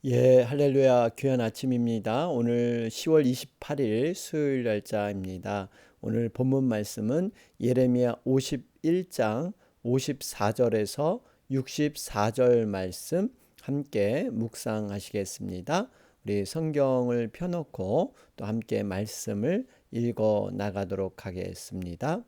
예, 할렐루야. 귀한 아침입니다. 오늘 10월 28일 수요일 날짜입니다. 오늘 본문 말씀은 예레미야 51장 54절에서 64절 말씀 함께 묵상하시겠습니다. 우리 성경을 펴놓고 또 함께 말씀을 읽어 나가도록 하겠습니다.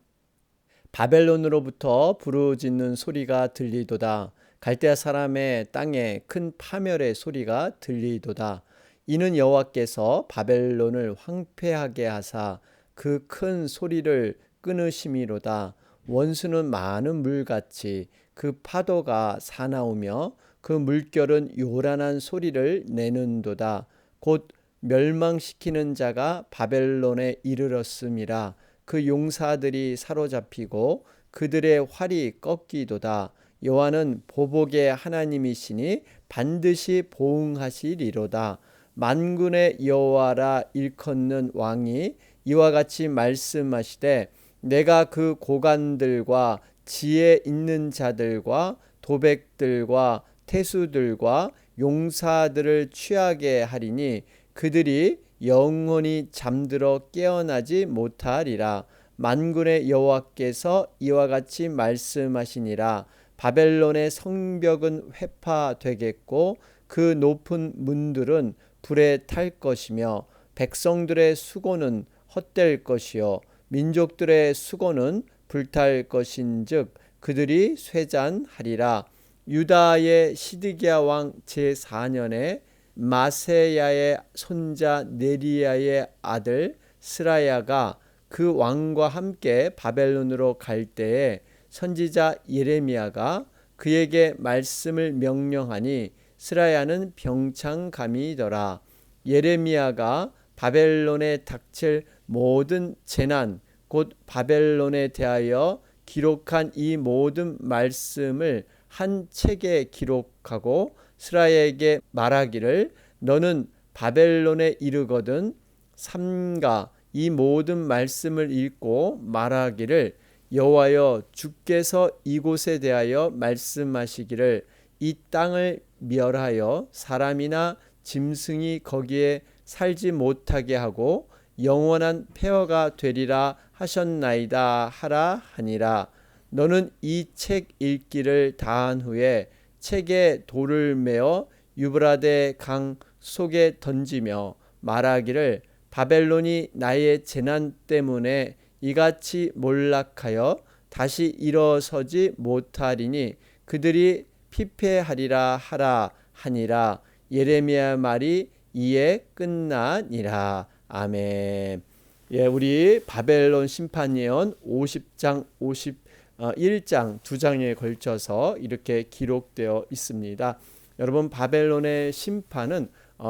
바벨론으로부터 부르짖는 소리가 들리도다. 갈대아 사람의 땅에 큰 파멸의 소리가 들리도다. 이는 여호와께서 바벨론을 황폐하게 하사 그 큰 소리를 끊으심이로다. 원수는 많은 물같이 그 파도가 사나우며 그 물결은 요란한 소리를 내는도다. 곧 멸망시키는 자가 바벨론에 이르렀음이라. 그 용사들이 사로잡히고 그들의 활이 꺾이도다. 여호와는 보복의 하나님이시니 반드시 보응하시리로다. 만군의 여호와라 일컫는 왕이 이와 같이 말씀하시되, 내가 그 고관들과 지혜 있는 자들과 도백들과 태수들과 용사들을 취하게 하리니 그들이 영원히 잠들어 깨어나지 못하리라. 만군의 여호와께서 이와 같이 말씀하시니라. 바벨론의 성벽은 회파되겠고 그 높은 문들은 불에 탈 것이며 백성들의 수고는 헛될 것이요 민족들의 수고는 불탈 것인즉 그들이 쇠잔하리라. 유다의 시드기야 왕 제4년에 마세야의 손자 네리야의 아들 스라야가 그 왕과 함께 바벨론으로 갈 때에 선지자 예레미야가 그에게 말씀을 명령하니 스라야는 병창감이더라. 예레미야가 바벨론에 닥칠 모든 재난 곧 바벨론에 대하여 기록한 이 모든 말씀을 한 책에 기록하고 스라야에게 말하기를, 너는 바벨론에 이르거든 삼가 이 모든 말씀을 읽고 말하기를, 여호와여 주께서 이곳에 대하여 말씀하시기를, 이 땅을 멸하여 사람이나 짐승이 거기에 살지 못하게 하고 영원한 폐허가 되리라 하셨나이다 하라 하니라. 너는 이 책 읽기를 다한 후에 책에 돌을 메어 유브라데 강 속에 던지며 말하기를, 바벨론이 나의 재난 때문에 이같이 몰락하여 다시 일어서지 못하리니 그들이 피폐하리라 하라 하니라. 예레미야 말이 이에 끝나니라. 아멘. 예, 우리 바벨론 심판 예언 50장 51장 두 장에 걸쳐서 이렇게 기록되어 있습니다. 여러분, 바벨론의 심판은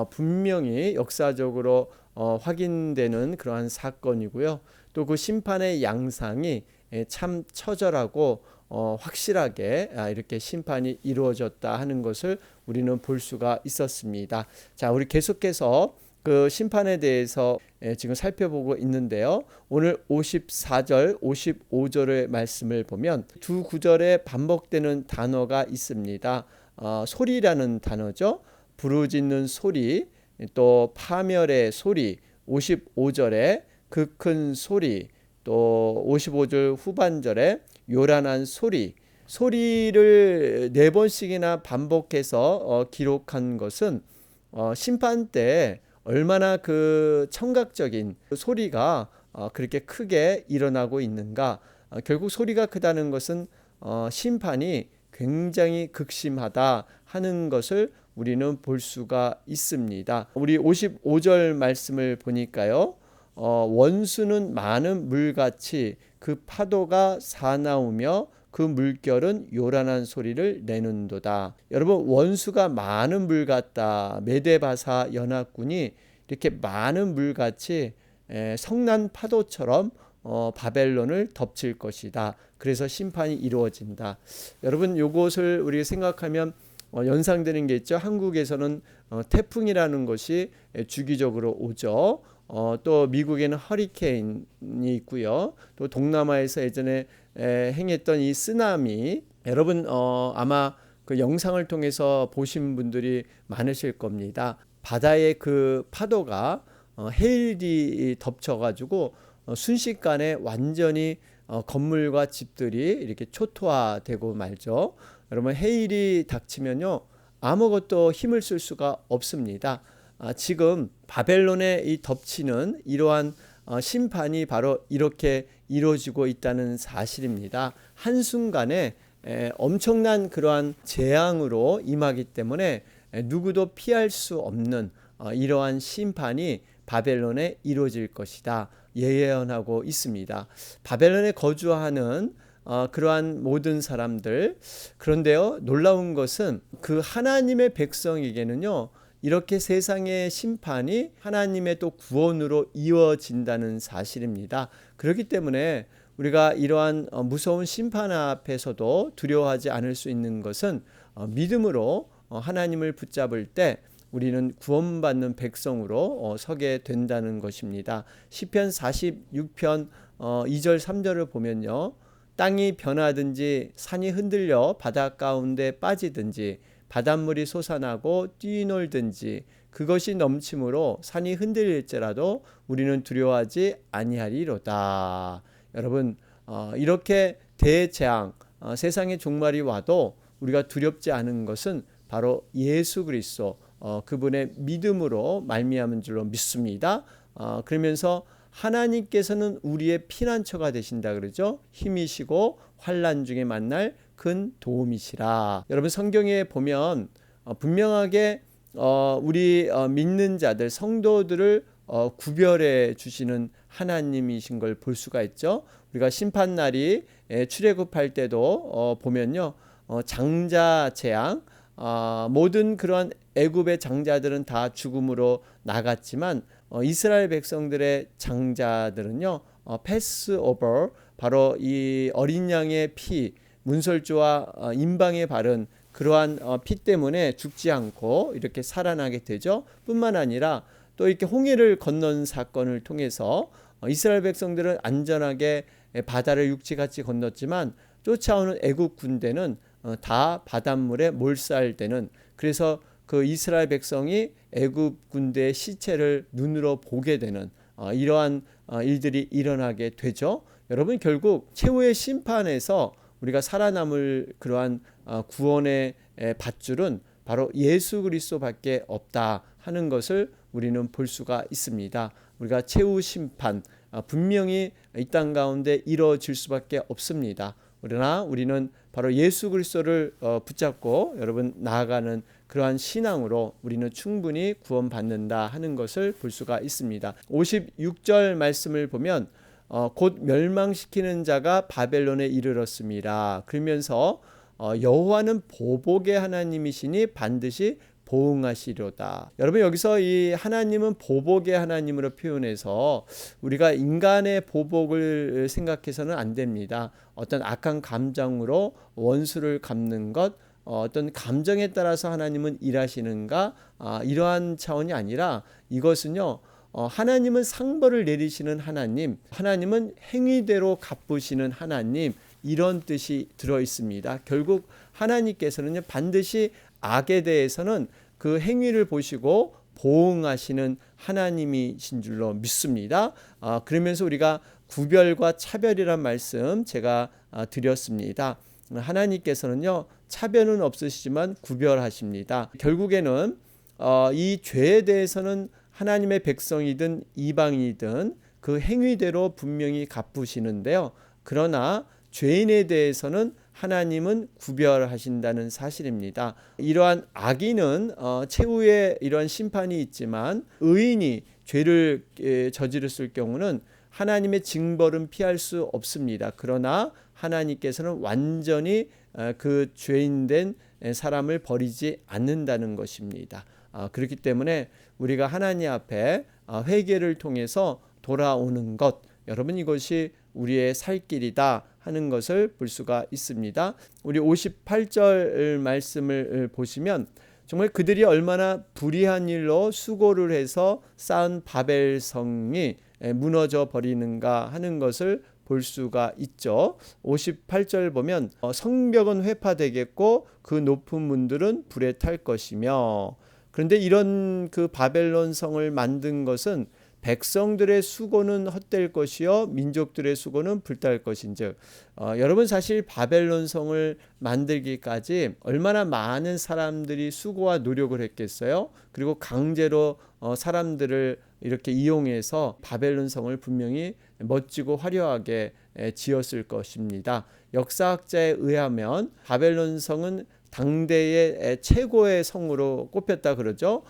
분명히 역사적으로 확인되는 그러한 사건이고요. 또 그 심판의 양상이 참 처절하고 확실하게 이렇게 심판이 이루어졌다 하는 것을 우리는 볼 수가 있었습니다. 자, 우리 계속해서 그 심판에 대해서 지금 살펴보고 있는데요. 오늘 54절, 55절의 말씀을 보면 두 구절에 반복되는 단어가 있습니다. 소리라는 단어죠. 부르짖는 소리, 또 파멸의 소리, 55절에 그 큰 소리, 또 55절 후반절에 요란한 소리, 소리를 네 번씩이나 반복해서 기록한 것은 심판 때 얼마나 그 청각적인 소리가 그렇게 크게 일어나고 있는가. 결국 소리가 크다는 것은 심판이 굉장히 극심하다 하는 것을 우리는 볼 수가 있습니다. 우리 55절 말씀을 보니까요. 원수는 많은 물같이 그 파도가 사나우며 그 물결은 요란한 소리를 내는도다. 여러분, 원수가 많은 물 같다. 메데바사 연합군이 이렇게 많은 물같이 성난 파도처럼 바벨론을 덮칠 것이다. 그래서 심판이 이루어진다. 여러분, 요것을 우리가 생각하면 연상되는 게 있죠. 한국에서는 태풍이라는 것이 주기적으로 오죠. 또 미국에는 허리케인이 있고요. 또 동남아에서 예전에 행했던 이 쓰나미, 여러분 아마 그 영상을 통해서 보신 분들이 많으실 겁니다. 바다의 그 파도가 해일이 덮쳐가지고 순식간에 완전히 건물과 집들이 이렇게 초토화되고 말죠. 여러분, 해일이 닥치면요 아무것도 힘을 쓸 수가 없습니다. 지금 바벨론에 이 덮치는 이러한 심판이 바로 이렇게 이루어지고 있다는 사실입니다. 한순간에 엄청난 그러한 재앙으로 임하기 때문에 누구도 피할 수 없는 이러한 심판이 바벨론에 이루어질 것이다 예언하고 있습니다. 바벨론에 거주하는 그러한 모든 사람들, 그런데요 놀라운 것은 그 하나님의 백성에게는요 이렇게 세상의 심판이 하나님의 또 구원으로 이어진다는 사실입니다. 그렇기 때문에 우리가 이러한 무서운 심판 앞에서도 두려워하지 않을 수 있는 것은 믿음으로 하나님을 붙잡을 때 우리는 구원받는 백성으로 서게 된다는 것입니다. 시편 46편 2절 3절을 보면요, 땅이 변하든지 산이 흔들려 바다 가운데 빠지든지 바닷물이 솟아나고 뛰놀든지 그것이 넘침으로 산이 흔들릴지라도 우리는 두려워하지 아니하리로다. 여러분, 이렇게 대재앙, 세상의 종말이 와도 우리가 두렵지 않은 것은 바로 예수 그리스도 그분의 믿음으로 말미암은 줄로 믿습니다. 그러면서 하나님께서는 우리의 피난처가 되신다 그러죠. 힘이시고 환난 중에 만날 큰 도움이시라. 여러분, 성경에 보면 분명하게 우리 믿는 자들 성도들을 구별해 주시는 하나님이신 걸 볼 수가 있죠. 우리가 심판날이 출애굽할 때도 보면요, 장자 재앙, 모든 그런 애굽의 장자들은 다 죽음으로 나갔지만 이스라엘 백성들의 장자들은요 패스오버, 바로 이 어린 양의 피, 문설주와 인방에 바른 그러한 피 때문에 죽지 않고 이렇게 살아나게 되죠. 뿐만 아니라 또 이렇게 홍해를 건넌 사건을 통해서 이스라엘 백성들은 안전하게 바다를 육지같이 건넜지만 쫓아오는 애국 군대는 다 바닷물에 몰살되는, 그래서 그 이스라엘 백성이 애국 군대의 시체를 눈으로 보게 되는 이러한 일들이 일어나게 되죠. 여러분, 결국 최후의 심판에서 우리가 살아남을 그러한 구원의 밧줄은 바로 예수 그리스도밖에 없다 하는 것을 우리는 볼 수가 있습니다. 우리가 최후 심판 분명히 이 땅 가운데 이루어질 수밖에 없습니다. 그러나 우리는 바로 예수 그리스도를 붙잡고 여러분 나아가는 그러한 신앙으로 우리는 충분히 구원받는다 하는 것을 볼 수가 있습니다. 56절 말씀을 보면 곧 멸망시키는 자가 바벨론에 이르렀습니다. 그러면서 여호와는 보복의 하나님이시니 반드시 보응하시려다. 여러분, 여기서 이 하나님은 보복의 하나님으로 표현해서 우리가 인간의 보복을 생각해서는 안 됩니다. 어떤 악한 감정으로 원수를 갚는 것, 어떤 감정에 따라서 하나님은 일하시는가, 이러한 차원이 아니라 이것은요, 하나님은 상벌을 내리시는 하나님, 하나님은 행위대로 갚으시는 하나님, 이런 뜻이 들어 있습니다. 결국 하나님께서는요 반드시 악에 대해서는 그 행위를 보시고 보응하시는 하나님이신 줄로 믿습니다. 그러면서 우리가 구별과 차별이란 말씀 제가 드렸습니다. 하나님께서는요 차별은 없으시지만 구별하십니다. 결국에는 이 죄에 대해서는 하나님의 백성이든 이방이든 그 행위대로 분명히 갚으시는데요. 그러나 죄인에 대해서는 하나님은 구별하신다는 사실입니다. 이러한 악인은 최후의 이러한 심판이 있지만 의인이 죄를 저질렀을 경우는 하나님의 징벌은 피할 수 없습니다. 그러나 하나님께서는 완전히 그 죄인된 사람을 버리지 않는다는 것입니다. 그렇기 때문에 우리가 하나님 앞에 회개를 통해서 돌아오는 것, 여러분, 이것이 우리의 살 길이다 하는 것을 볼 수가 있습니다. 우리 58절 말씀을 보시면 정말 그들이 얼마나 불의한 일로 수고를 해서 쌓은 바벨성이 무너져 버리는가 하는 것을 볼 수가 있죠. 58절 보면 성벽은 회파되겠고 그 높은 문들은 불에 탈 것이며, 그런데 이런 그 바벨론 성을 만든 것은 백성들의 수고는 헛될 것이요 민족들의 수고는 불탈 것인즉, 여러분 사실 바벨론 성을 만들기까지 얼마나 많은 사람들이 수고와 노력을 했겠어요. 그리고 강제로 사람들을 이렇게 이용해서 바벨론 성을 분명히 멋지고 화려하게 지었을 것입니다. 역사학자에 의하면 바벨론 성은 당대의 최고의 성으로 꼽혔다 그러죠.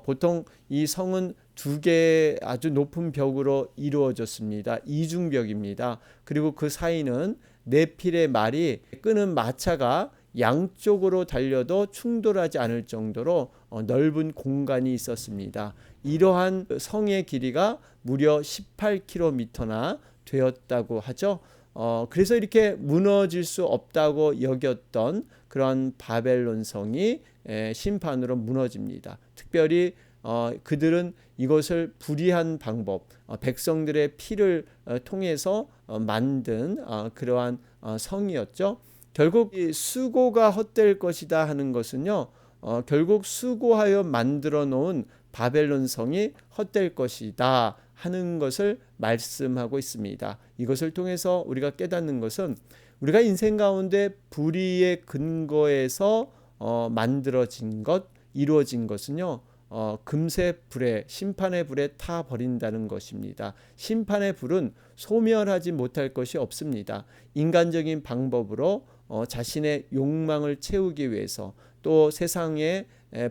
보통 이 성은 두 개의 아주 높은 벽으로 이루어졌습니다. 이중벽입니다. 그리고 그 사이는 네 필의 말이 끄는 마차가 양쪽으로 달려도 충돌하지 않을 정도로 넓은 공간이 있었습니다. 이러한 성의 길이가 무려 18km나 되었다고 하죠. 그래서 이렇게 무너질 수 없다고 여겼던 그런 바벨론 성이 심판으로 무너집니다. 특별히 그들은 이것을 불의한 방법, 백성들의 피를 통해서 만든 그러한 성이었죠. 결국 수고가 헛될 것이다 하는 것은요, 결국 수고하여 만들어 놓은 바벨론 성이 헛될 것이다 하는 것을 말씀하고 있습니다. 이것을 통해서 우리가 깨닫는 것은 우리가 인생 가운데 불의의 근거에서 만들어진 것, 이루어진 것은요, 금세 불에, 심판의 불에 타 버린다는 것입니다. 심판의 불은 소멸하지 못할 것이 없습니다. 인간적인 방법으로 자신의 욕망을 채우기 위해서, 또 세상에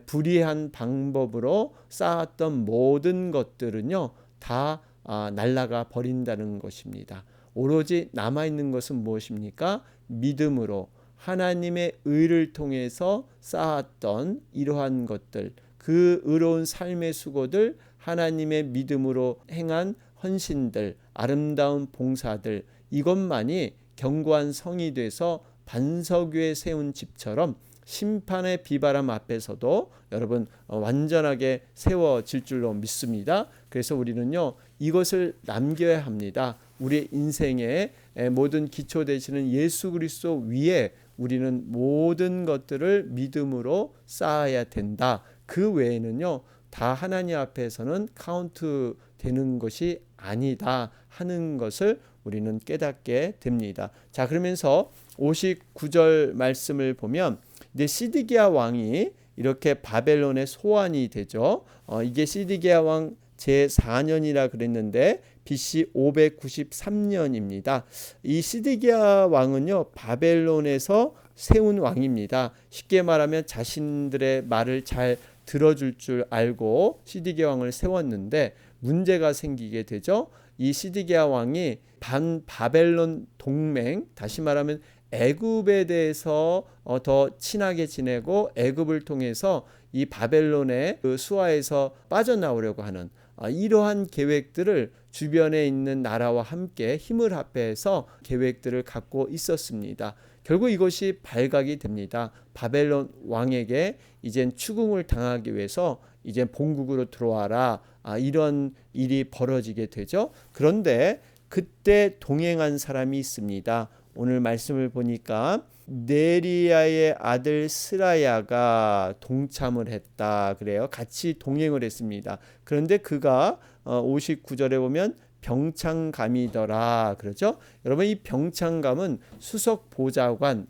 불의한 방법으로 쌓았던 모든 것들은요 다 날아가 버린다는 것입니다. 오로지 남아있는 것은 무엇입니까? 믿음으로 하나님의 의를 통해서 쌓았던 이러한 것들, 그 의로운 삶의 수고들, 하나님의 믿음으로 행한 헌신들, 아름다운 봉사들, 이것만이 견고한 성이 돼서 반석 위에 세운 집처럼 심판의 비바람 앞에서도 여러분 완전하게 세워질 줄로 믿습니다. 그래서 우리는요 이것을 남겨야 합니다. 우리 인생의 모든 기초 되시는 예수 그리스도 위에 우리는 모든 것들을 믿음으로 쌓아야 된다. 그 외에는요 다 하나님 앞에서는 카운트 되는 것이 아니다 하는 것을 우리는 깨닫게 됩니다. 자, 그러면서 59절 말씀을 보면 이제 시드기야 왕이 이렇게 바벨론의 소환이 되죠. 이게 시드기야 왕 제4년이라 그랬는데 BC 593년입니다. 이 시드기야 왕은요 바벨론에서 세운 왕입니다. 쉽게 말하면 자신들의 말을 잘 들어줄 줄 알고 시드기야 왕을 세웠는데 문제가 생기게 되죠. 이 시드기야 왕이 반바벨론 동맹, 다시 말하면 애굽에 대해서 더 친하게 지내고 애굽을 통해서 이 바벨론의 그 수하에서 빠져나오려고 하는 이러한 계획들을 주변에 있는 나라와 함께 힘을 합해서 계획들을 갖고 있었습니다. 결국 이것이 발각이 됩니다. 바벨론 왕에게 이젠 추궁을 당하기 위해서 이제 본국으로 들어와라, 이런 일이 벌어지게 되죠. 그런데 그때 동행한 사람이 있습니다. 오늘 말씀을 보니까 네리야의 아들 스라야가 동참을 했다 그래요. 같이 동행을 했습니다. 그런데 그가 59절에 보면 병창감이더라 그러죠. 여러분 이 병창감은 수석 보좌관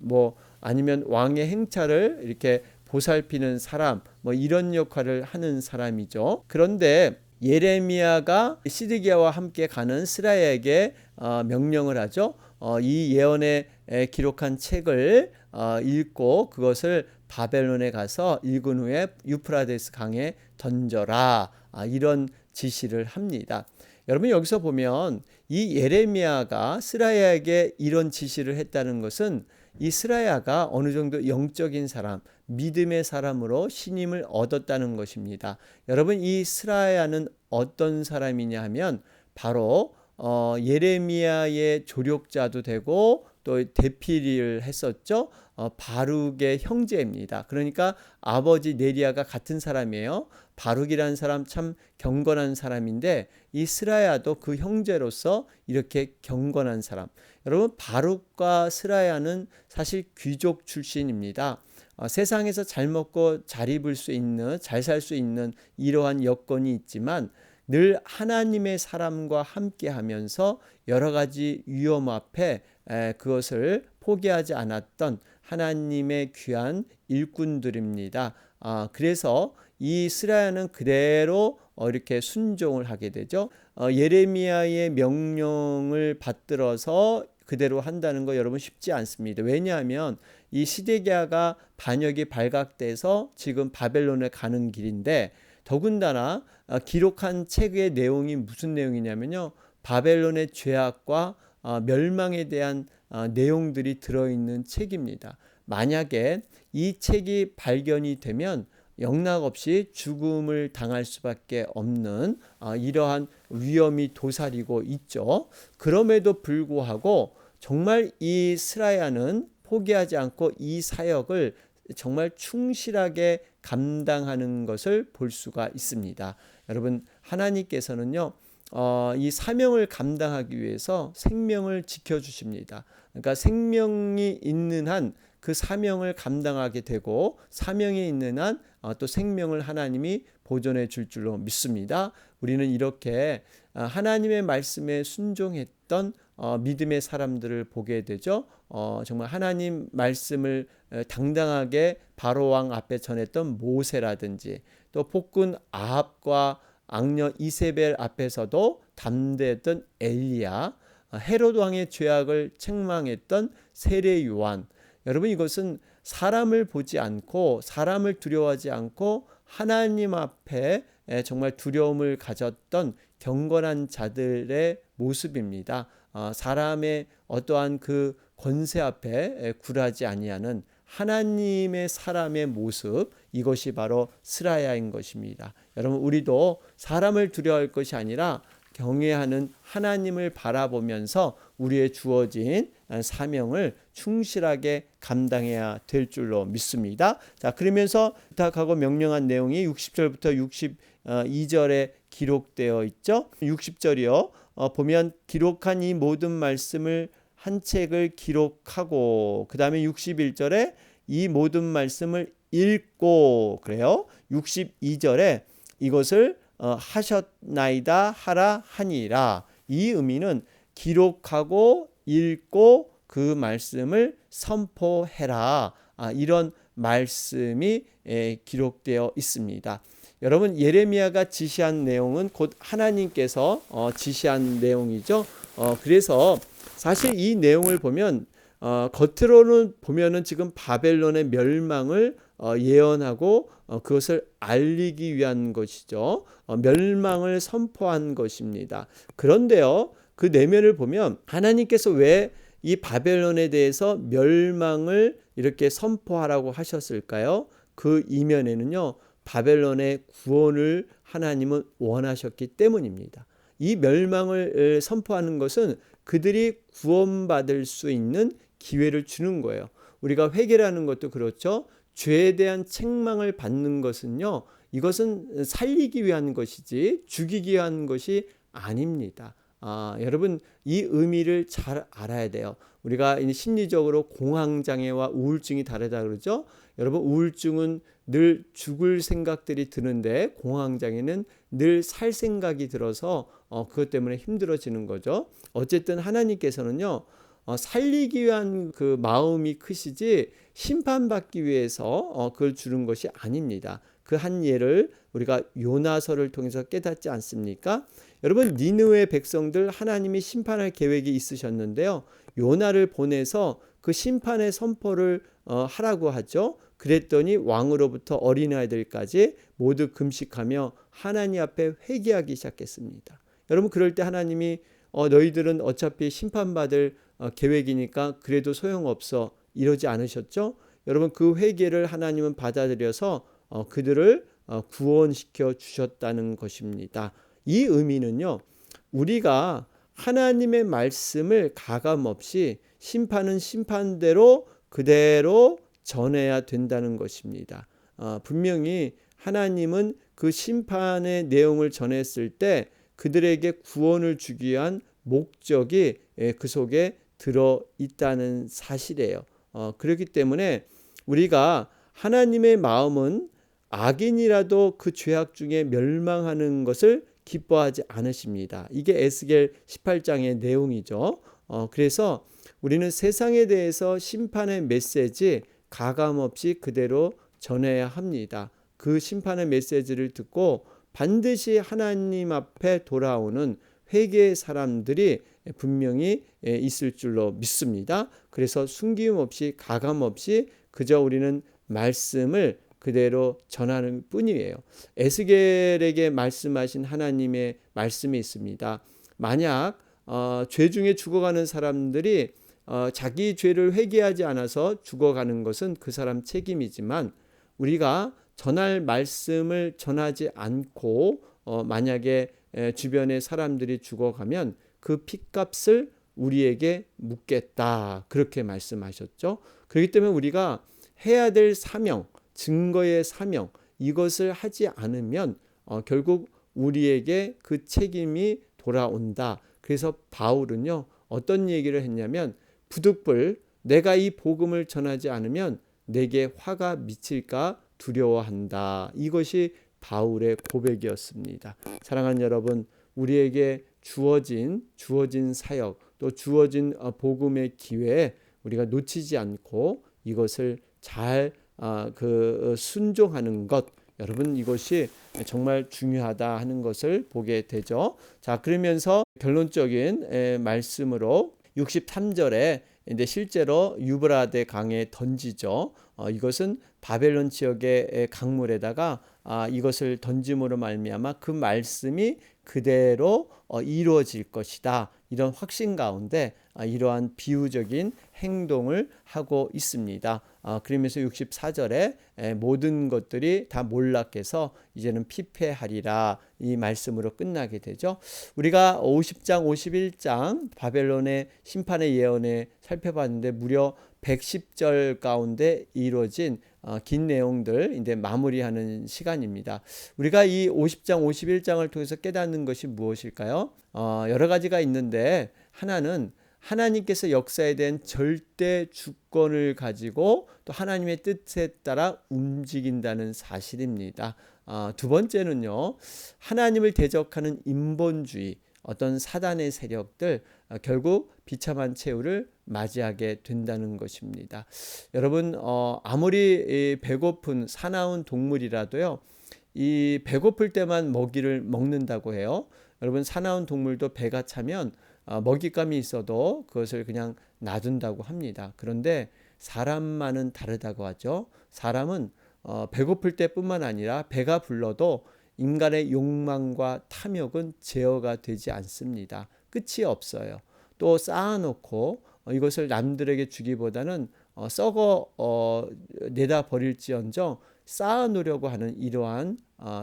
아니면 왕의 행차를 이렇게 보살피는 사람 이런 역할을 하는 사람이죠. 그런데 예레미야가 시드기야와 함께 가는 스라야에게 명령을 하죠. 이 예언에 기록한 책을 읽고 그것을 바벨론에 가서 읽은 후에 유프라데스 강에 던져라, 이런 지시를 합니다. 여러분 여기서 보면 이 예레미야가 스라야에게 이런 지시를 했다는 것은 이 스라야가 어느 정도 영적인 사람, 믿음의 사람으로 신임을 얻었다는 것입니다. 여러분 이 스라야는 어떤 사람이냐 하면 바로 예레미야의 조력자도 되고 또 대피를 했었죠. 바룩의 형제입니다. 그러니까 아버지 네리아가 같은 사람이에요. 바룩이라는 사람 참 경건한 사람인데 이 스라야도 그 형제로서 이렇게 경건한 사람. 여러분, 바룩과 스라야는 사실 귀족 출신입니다. 세상에서 잘 먹고 잘 입을 수 있는, 잘 살 수 있는 이러한 여건이 있지만 늘 하나님의 사람과 함께 하면서 여러 가지 위험 앞에 그것을 포기하지 않았던 하나님의 귀한 일꾼들입니다. 그래서 이 스라야는 그대로 이렇게 순종을 하게 되죠. 예레미야의 명령을 받들어서 그대로 한다는 거 여러분 쉽지 않습니다. 왜냐하면 이 시데기야가 반역이 발각돼서 지금 바벨론에 가는 길인데 더군다나 기록한 책의 내용이 무슨 내용이냐면요. 바벨론의 죄악과 멸망에 대한 내용들이 들어있는 책입니다. 만약에 이 책이 발견이 되면 영락없이 죽음을 당할 수밖에 없는 이러한 위험이 도사리고 있죠. 그럼에도 불구하고 정말 이 스라야는 포기하지 않고 이 사역을 정말 충실하게 감당하는 것을 볼 수가 있습니다. 여러분, 하나님께서는요, 이 사명을 감당하기 위해서 생명을 지켜주십니다. 그러니까 생명이 있는 한 그 사명을 감당하게 되고 사명이 있는 한 또 생명을 하나님이 보존해 줄 줄로 믿습니다. 우리는 이렇게 하나님의 말씀에 순종했던 믿음의 사람들을 보게 되죠. 정말 하나님 말씀을 당당하게 바로왕 앞에 전했던 모세라든지 또 폭군 아합과 악녀 이세벨 앞에서도 담대했던 엘리야, 헤롯 왕의 죄악을 책망했던 세례 요한. 여러분, 이것은 사람을 보지 않고 사람을 두려워하지 않고 하나님 앞에 정말 두려움을 가졌던 경건한 자들의 모습입니다. 사람의 어떠한 그 권세 앞에 굴하지 아니하는 하나님의 사람의 모습, 이것이 바로 스라야인 것입니다. 여러분, 우리도 사람을 두려워할 것이 아니라 경외하는 하나님을 바라보면서 우리의 주어진 사명을 충실하게 감당해야 될 줄로 믿습니다. 자, 그러면서 부탁하고 명령한 내용이 60절부터 62절에 기록되어 있죠. 60절이요. 보면 기록한 이 모든 말씀을 한 책을 기록하고 그 다음에 61절에 이 모든 말씀을 읽고 그래요. 62절에 이것을 하셨나이다 하라 하니라. 이 의미는 기록하고 읽고 그 말씀을 선포해라. 이런 말씀이 기록되어 있습니다. 여러분, 예레미야가 지시한 내용은 곧 하나님께서 지시한 내용이죠. 그래서 사실 이 내용을 보면 겉으로는 보면은 지금 바벨론의 멸망을 예언하고 그것을 알리기 위한 것이죠. 멸망을 선포한 것입니다. 그런데요, 그 내면을 보면 하나님께서 왜 이 바벨론에 대해서 멸망을 이렇게 선포하라고 하셨을까요? 그 이면에는요, 바벨론의 구원을 하나님은 원하셨기 때문입니다. 이 멸망을 선포하는 것은 그들이 구원받을 수 있는 기회를 주는 거예요. 우리가 회개라는 것도 그렇죠. 죄에 대한 책망을 받는 것은요, 이것은 살리기 위한 것이지 죽이기 위한 것이 아닙니다. 여러분, 이 의미를 잘 알아야 돼요. 우리가 심리적으로 공황장애와 우울증이 다르다 그러죠. 여러분, 우울증은 늘 죽을 생각들이 드는데 공황장애는 늘 살 생각이 들어서 그것 때문에 힘들어지는 거죠. 어쨌든 하나님께서는요, 살리기 위한 그 마음이 크시지 심판받기 위해서 그걸 주는 것이 아닙니다. 그 한 예를 우리가 요나서를 통해서 깨닫지 않습니까? 여러분, 니느웨 백성들 하나님이 심판할 계획이 있으셨는데요. 요나를 보내서 그 심판의 선포를 하라고 하죠. 그랬더니 왕으로부터 어린아이들까지 모두 금식하며 하나님 앞에 회개하기 시작했습니다. 여러분, 그럴 때 하나님이 너희들은 어차피 심판받을 계획이니까 그래도 소용없어 이러지 않으셨죠? 여러분, 그 회개를 하나님은 받아들여서 그들을 구원시켜 주셨다는 것입니다. 이 의미는요, 우리가 하나님의 말씀을 가감없이 심판은 심판대로 그대로 전해야 된다는 것입니다. 분명히 하나님은 그 심판의 내용을 전했을 때 그들에게 구원을 주기 위한 목적이 그 속에 들어 있다는 사실이에요. 그렇기 때문에 우리가 하나님의 마음은 악인이라도 그 죄악 중에 멸망하는 것을 기뻐하지 않으십니다. 이게 에스겔 18장의 내용이죠. 그래서 우리는 세상에 대해서 심판의 메시지 가감없이 그대로 전해야 합니다. 그 심판의 메시지를 듣고 반드시 하나님 앞에 돌아오는 회개의 사람들이 분명히 있을 줄로 믿습니다. 그래서 숨김없이 가감없이 그저 우리는 말씀을 그대로 전하는 뿐이에요. 에스겔에게 말씀하신 하나님의 말씀이 있습니다. 만약 죄 중에 죽어가는 사람들이 자기 죄를 회개하지 않아서 죽어가는 것은 그 사람 책임이지만 우리가 전할 말씀을 전하지 않고 만약에 주변의 사람들이 죽어가면 그 핏값을 우리에게 묻겠다. 그렇게 말씀하셨죠. 그렇기 때문에 우리가 해야 될 사명, 증거의 사명, 이것을 하지 않으면 결국 우리에게 그 책임이 돌아온다. 그래서 바울은요, 어떤 얘기를 했냐면 부득불 내가 이 복음을 전하지 않으면 내게 화가 미칠까 두려워한다. 이것이 바울의 고백이었습니다. 사랑하는 여러분, 우리에게 주어진 사역, 또 주어진 복음의 기회에 우리가 놓치지 않고 이것을 잘 순종하는 것, 여러분 이것이 정말 중요하다 하는 것을 보게 되죠. 자, 그러면서 결론적인 말씀으로 63절에 근데 실제로 유브라데 강에 던지죠. 이것은 바벨론 지역의 강물에다가 이것을 던짐으로 말미암아 그 말씀이 그대로 이루어질 것이다. 이런 확신 가운데 이러한 비유적인 행동을 하고 있습니다. 그러면서 64절에 모든 것들이 다 몰락해서 이제는 피폐하리라 이 말씀으로 끝나게 되죠. 우리가 50장 51장 바벨론의 심판의 예언에 살펴봤는데 무려 110절 가운데 이루어진 긴 내용들 이제 마무리하는 시간입니다. 우리가 이 50장 51장을 통해서 깨닫는 것이 무엇일까요? 여러 가지가 있는데 하나는 하나님께서 역사에 대한 절대 주권을 가지고 또 하나님의 뜻에 따라 움직인다는 사실입니다. 두 번째는요, 하나님을 대적하는 인본주의, 어떤 사단의 세력들 결국 비참한 최후를 맞이하게 된다는 것입니다. 여러분 아무리 배고픈 사나운 동물이라도요, 이 배고플 때만 먹이를 먹는다고 해요. 여러분 사나운 동물도 배가 차면 먹잇감이 있어도 그것을 그냥 놔둔다고 합니다. 그런데 사람만은 다르다고 하죠. 사람은 배고플 때뿐만 아니라 배가 불러도 인간의 욕망과 탐욕은 제어가 되지 않습니다. 끝이 없어요. 또 쌓아놓고 이것을 남들에게 주기보다는 썩어 내다 버릴지언정 쌓아놓으려고 하는 이러한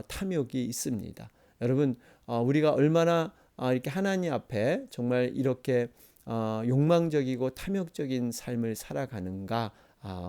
탐욕이 있습니다. 여러분 우리가 얼마나 이렇게 하나님 앞에 정말 이렇게 욕망적이고 탐욕적인 삶을 살아가는가,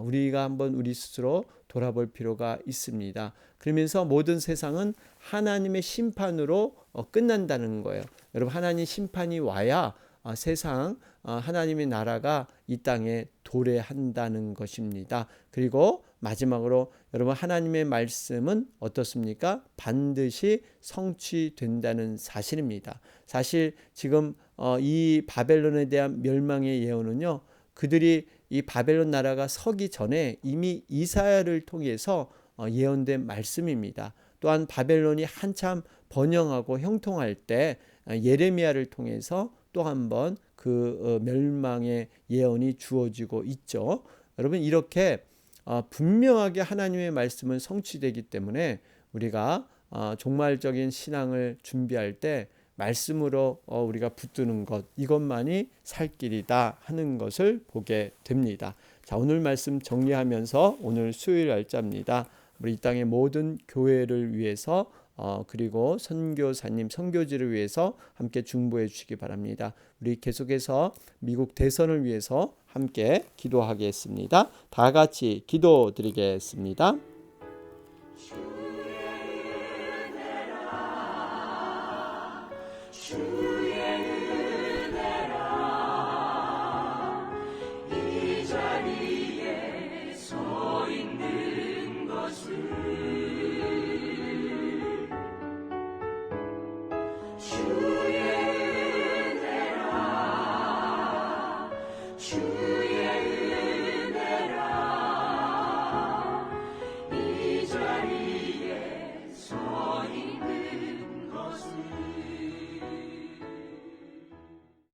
우리가 한번 우리 스스로 돌아볼 필요가 있습니다. 그러면서 모든 세상은 하나님의 심판으로 끝난다는 거예요. 여러분 하나님 심판이 와야 세상 하나님의 나라가 이 땅에 도래한다는 것입니다. 그리고 마지막으로 여러분 하나님의 말씀은 어떻습니까? 반드시 성취된다는 사실입니다. 사실 지금 이 바벨론에 대한 멸망의 예언은요, 그들이 이 바벨론 나라가 서기 전에 이미 이사야를 통해서 예언된 말씀입니다. 또한 바벨론이 한참 번영하고 형통할 때 예레미야를 통해서 또 한 번 그 멸망의 예언이 주어지고 있죠. 여러분 이렇게 분명하게 하나님의 말씀은 성취되기 때문에 우리가 종말적인 신앙을 준비할 때 말씀으로 우리가 붙드는 것, 이것만이 살 길이다 하는 것을 보게 됩니다. 자, 오늘 말씀 정리하면서 오늘 수요일 날짜입니다. 우리 이 땅의 모든 교회를 위해서 그리고 선교사님, 선교지를 위해서 함께 중보해 주시기 바랍니다. 우리 계속해서 미국 대선을 위해서 함께 기도하겠습니다. 다 같이 기도드리겠습니다.